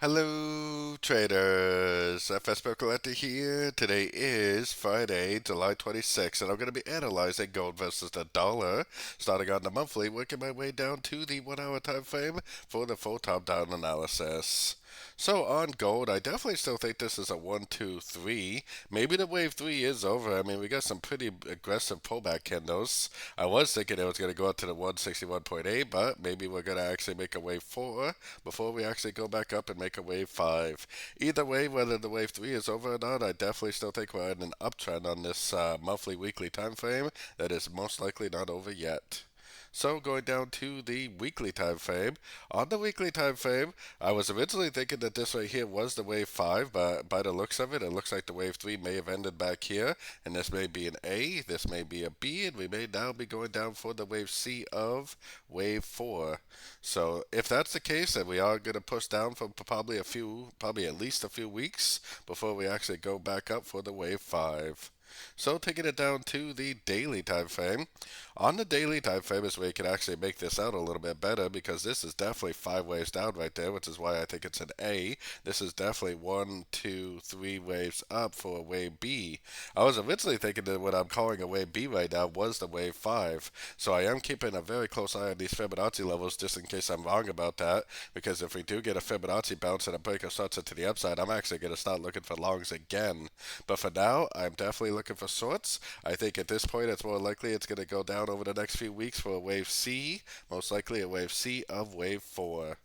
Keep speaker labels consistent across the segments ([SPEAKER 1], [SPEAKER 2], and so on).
[SPEAKER 1] Hello, traders. FX Pip Collector here. Today is Friday, July 26th, and I'm going to be analyzing gold versus the dollar, starting on the monthly, working my way down to the 1 hour time frame for the full top-down analysis. So on gold, I definitely still think this is a 1, 2, 3. Maybe the wave 3 is over. I mean, we got some pretty aggressive pullback candles. I was thinking it was going to go up to the 161.8, but maybe we're going to actually make a wave 4 before we actually go back up and make a wave 5. Either way, whether the wave 3 is over or not, I definitely still think we're in an uptrend on this monthly, weekly time frame that is most likely not over yet. So going down to the weekly time frame. On the weekly time frame, I was originally thinking that this right here was the wave 5, but by the looks of it, it looks like the wave 3 may have ended back here, and this may be an A, this may be a B, and we may now be going down for the wave C of wave 4. So if that's the case, then we are going to push down for probably at least a few weeks before we actually go back up for the wave 5. So taking it down to the daily time frame. On the daily time frame is where you can actually make this out a little bit better, because this is definitely 5 waves down right there, which is why I think it's an A. This is definitely 1, 2, 3 waves up for a wave B. I was originally thinking that what I'm calling a wave B right now was the wave 5. So I am keeping a very close eye on these Fibonacci levels just in case I'm wrong about that, because if we do get a Fibonacci bounce and a breaker starts it to the upside, I'm actually going to start looking for longs again. But for now, I'm definitely looking for shorts. I think at this point it's more likely it's going to go down over the next few weeks for a wave C, most likely a wave C of wave 4.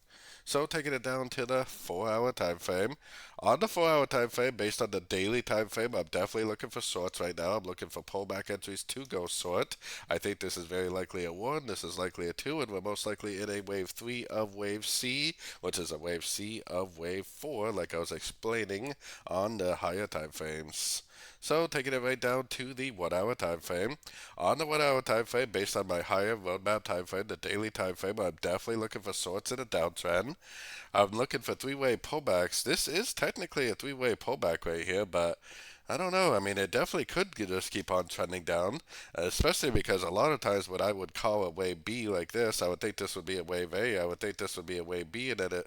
[SPEAKER 1] So taking it down to the 4 hour time frame. On the 4 hour time frame, based on the daily time frame, I'm definitely looking for shorts right now. I'm looking for pullback entries to go short. I think this is very likely a 1, this is likely a 2, and we're most likely in a wave 3 of wave C, which is a wave C of wave 4, like I was explaining on the higher time frames. So taking it right down to the 1 hour time frame. On the 1 hour time frame, based on my higher roadmap time frame, the daily time frame, I'm definitely looking for shorts in a downtrend. I'm looking for 3 way pullbacks. This is technically a 3 way pullback right here, but I don't know. I mean, it definitely could just keep on trending down, especially because a lot of times what I would call a wave B like this, I would think this would be a wave A, I would think this would be a wave B, and then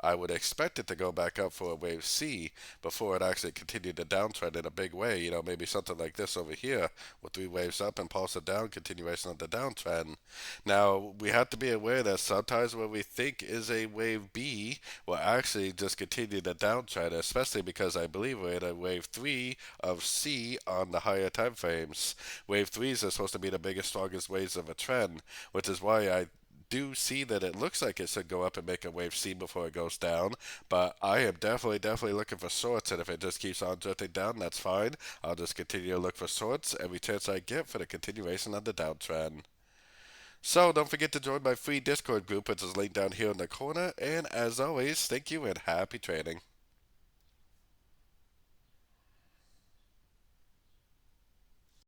[SPEAKER 1] I would expect it to go back up for a wave C before it actually continued to downtrend in a big way. You know, maybe something like this over here with 3 waves up and pulse it down, continuation of the downtrend. Now, we have to be aware that sometimes what we think is a wave B will actually just continue the downtrend, especially because I believe we're in a wave 3 of C on the higher time frames. Wave 3s are supposed to be the biggest, strongest waves of a trend, which is why I do see that it looks like it should go up and make a wave C before it goes down, but I am definitely looking for shorts, and if it just keeps on drifting down, that's fine. I'll just continue to look for shorts every chance I get for the continuation of the downtrend. So don't forget to join my free Discord group, which is linked down here in the corner, and as always, thank you and happy trading.